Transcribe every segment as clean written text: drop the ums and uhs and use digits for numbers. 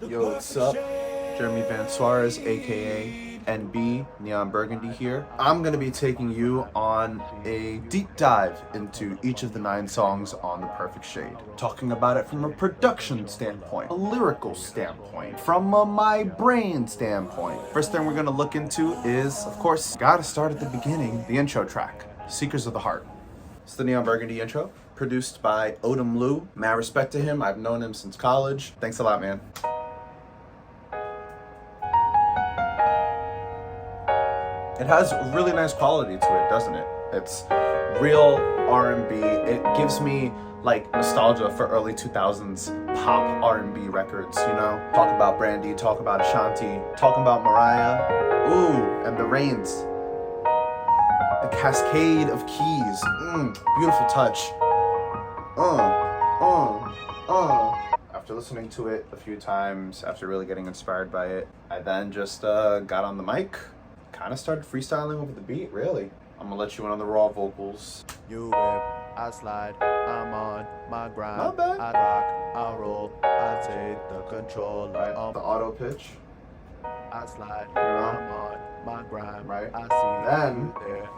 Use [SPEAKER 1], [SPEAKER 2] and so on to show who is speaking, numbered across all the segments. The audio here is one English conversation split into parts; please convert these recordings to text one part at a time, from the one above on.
[SPEAKER 1] Yo, what's up? Jeremy Van Suarez, aka NB Neon Burgundy here. I'm gonna be taking you on a deep dive into each of the 9 songs on The Perfect Shade. Talking about it from a production standpoint, a lyrical standpoint, from a my brain standpoint. First thing we're gonna look into is, of course, gotta start at the beginning, the intro track, Seekers of the Heart. It's the Neon Burgundy intro, produced by Odim Lu. Mad respect to him, I've known him since college. Thanks a lot, man. It has really nice quality to it, doesn't it? It's real R&B. It gives me like nostalgia for early 2000s pop R&B records, you know? Talk about Brandy, talk about Ashanti, talk about Mariah. Ooh, and the rains. The cascade of keys. Beautiful touch. After listening to it a few times, after really getting inspired by it, I then just got on the mic. Kind of started freestyling over the beat, really. I'm gonna let you in on the raw vocals.
[SPEAKER 2] You rip, I slide, I'm on my grind.
[SPEAKER 1] Not bad.
[SPEAKER 2] I rock, I roll, I take the control.
[SPEAKER 1] Right, the auto pitch.
[SPEAKER 2] I slide,
[SPEAKER 1] know?
[SPEAKER 2] I'm on my grind.
[SPEAKER 1] Right.
[SPEAKER 2] I see
[SPEAKER 1] Then,
[SPEAKER 2] you there.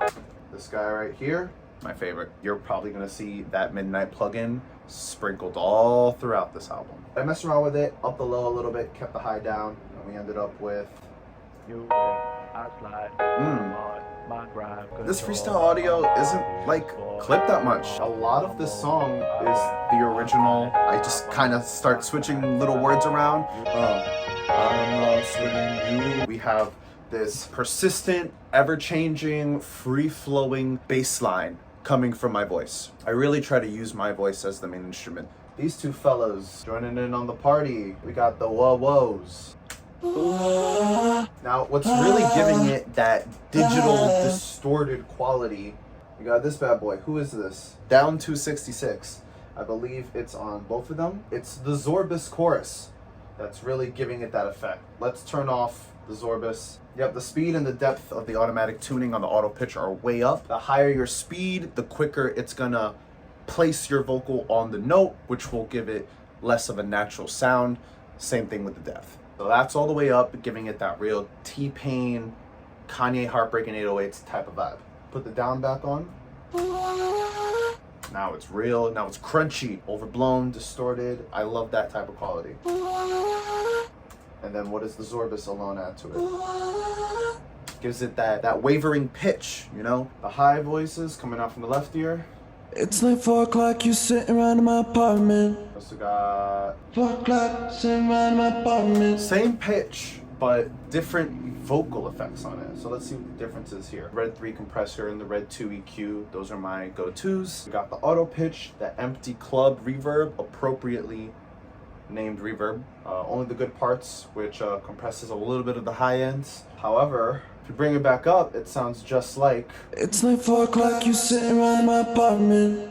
[SPEAKER 1] this guy right here, my favorite. You're probably gonna see that midnight plugin sprinkled all throughout this album. I messed around with it, up the low a little bit, kept the high down, and we ended up with
[SPEAKER 2] You rip, I slide, I'm on my grind.
[SPEAKER 1] This freestyle audio isn't like clipped that much. A lot of this song is the original. I just kind of start switching little words around. I'm lost within you. We have this persistent, ever-changing, free-flowing bass line coming from my voice. I really try to use my voice as the main instrument. These two fellas joining in on the party. We got the whoa-whoas. Now, what's really giving it that digital, distorted quality, you got this bad boy. Who is this? Down 266. I believe it's on both of them. It's the Zorbus chorus that's really giving it that effect. Let's turn off the Zorbus. Yep, the speed and the depth of the automatic tuning on the auto pitch are way up. The higher your speed, the quicker it's gonna place your vocal on the note, which will give it less of a natural sound. Same thing with the depth. So that's all the way up, giving it that real T-Pain, Kanye Heartbreaking 808s type of vibe. Put the down back on. Now it's real, now it's crunchy, overblown, distorted. I love that type of quality. And then what does the Zorbus alone add to it? Gives it that wavering pitch, you know? The high voices coming out from the left ear.
[SPEAKER 3] It's like 4 o'clock, you sitting around in my apartment.
[SPEAKER 1] Also got
[SPEAKER 3] 4 o'clock, sitting around in my apartment.
[SPEAKER 1] same pitch, but different vocal effects on it. So let's see what the difference is here. Red 3 compressor and the Red 2 EQ, those are my go-tos. We got the auto pitch, the empty club reverb, appropriately named reverb. Only the good parts, which compresses a little bit of the high ends. However, if you bring it back up, it sounds just like.
[SPEAKER 3] It's like 4 o'clock, you sitting around in my apartment.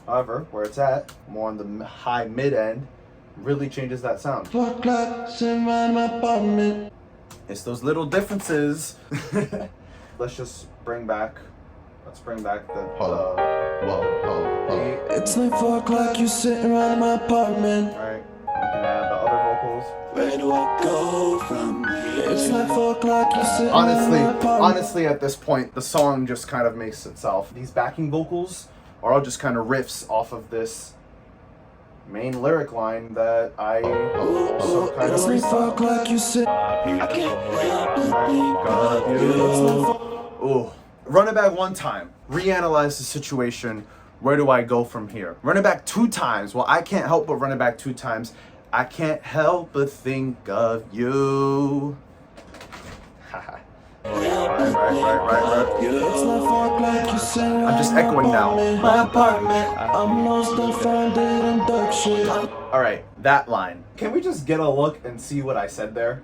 [SPEAKER 1] However, where it's at, more on the high mid end, really changes that sound.
[SPEAKER 3] 4 o'clock, sitting around in my apartment.
[SPEAKER 1] It's those little differences. Let's bring back the
[SPEAKER 3] Whoa. It's like 4 o'clock, you sitting around in my apartment.
[SPEAKER 1] Alright, we can add the other vocals.
[SPEAKER 3] Where do I go from here? It's like 4 o'clock, you sitting around in my apartment.
[SPEAKER 1] Honestly, at this point, the song just kind of makes itself. These backing vocals are all just kind of riffs off of this main lyric line that I also kind of
[SPEAKER 3] It's like 4 o'clock, you sit. I can't help but think.
[SPEAKER 1] Ooh. Run it back one time. Reanalyze the situation. Where do I go from here? Run it back 2 times. Well, I can't help but run it back 2 times. I can't help but think of you. Right.
[SPEAKER 3] It's like 4 o'clock, you sitting around
[SPEAKER 1] I'm just echoing now.
[SPEAKER 3] my apartment. I'm lost and found it in dark shit.
[SPEAKER 1] Alright, that line. Can we just get a look and see what I said there?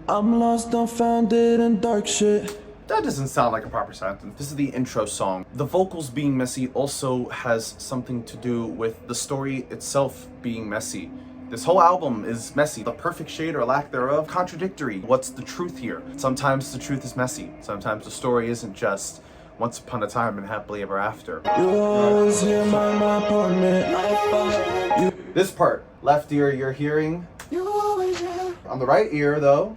[SPEAKER 3] I'm lost and found it in dark shit.
[SPEAKER 1] That doesn't sound like a proper sentence. This is the intro song. The vocals being messy also has something to do with the story itself being messy. This whole album is messy. The perfect shade or lack thereof, contradictory. What's the truth here? Sometimes the truth is messy. Sometimes the story isn't just once upon a time and happily ever after.
[SPEAKER 3] You always hear my apartment.
[SPEAKER 1] This part, left ear, you're hearing. On the right ear, though,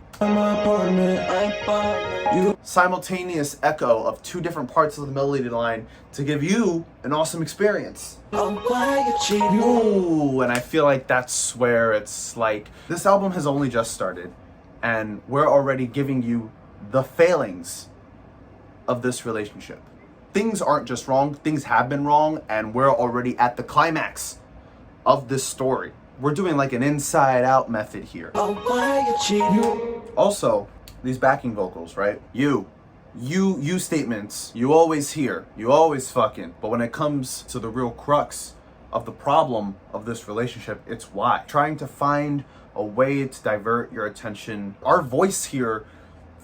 [SPEAKER 1] simultaneous echo of two different parts of the melody line to give you an awesome experience. Ooh, and I feel like that's where it's like, this album has only just started, and we're already giving you the failings of this relationship. Things aren't just wrong, things have been wrong, and we're already at the climax of this story. We're doing like an inside out method here. Also, these backing vocals, right? You statements, you always hear, you always fucking. But when it comes to the real crux of the problem of this relationship, it's why. Trying to find a way to divert your attention. Our voice here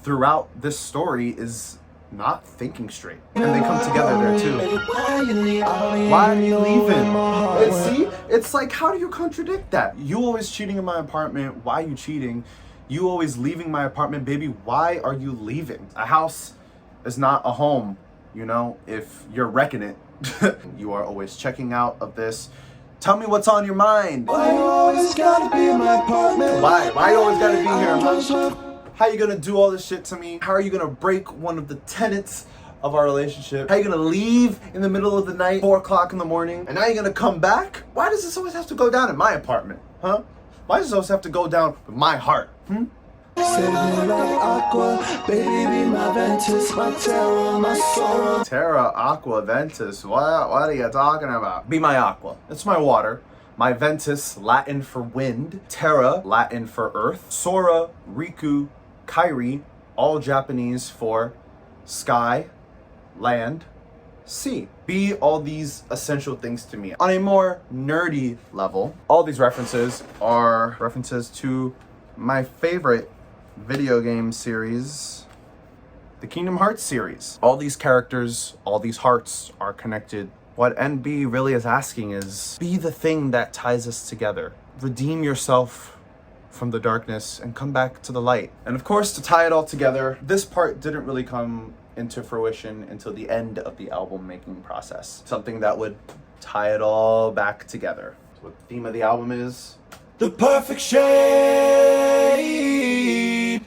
[SPEAKER 1] throughout this story is not thinking straight. And they come together there too. Why are you leaving? And see, it's like, how do you contradict that? You always cheating in my apartment. Why are you cheating? You always leaving my apartment, baby. Why are you leaving? A house is not a home, you know, if you're wrecking it. You are always checking out of this. Tell me what's on your mind.
[SPEAKER 3] Why you always gotta be in my apartment?
[SPEAKER 1] Why you always gotta be here, huh? How are you gonna do all this shit to me? How are you gonna break one of the tenets of our relationship? How are you gonna leave in the middle of the night, 4 o'clock in the morning, and now you're gonna come back? Why does this always have to go down in my apartment, huh? Why does this always have to go down with my heart,
[SPEAKER 3] Save me like aqua, baby, be my Ventus, my terror, my sorrow.
[SPEAKER 1] Terra, aqua, ventus, what are you talking about? Be my aqua, it's my water. My ventus, Latin for wind. Terra, Latin for earth. Sora, Riku, Kairi, all Japanese for sky, land, sea. Be all these essential things to me. On a more nerdy level, all these references are references to my favorite video game series, the Kingdom Hearts series. All these characters, all these hearts are connected. What NB really is asking is, be the thing that ties us together. Redeem yourself from the darkness and come back to the light. And of course, to tie it all together, this part didn't really come into fruition until the end of the album making process. Something that would tie it all back together. So what the theme of the album is?
[SPEAKER 3] The perfect shape.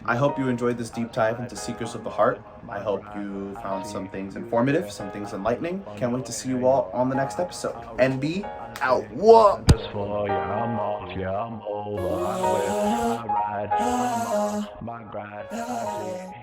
[SPEAKER 1] I hope you enjoyed this deep dive into Secrets of the Heart. I hope you found some things informative, some things enlightening. Can't wait to see you all on the next episode. NB out. Whoa!
[SPEAKER 2] Just for you, I'm off, yeah, I'm over. I ride, my grind, I see.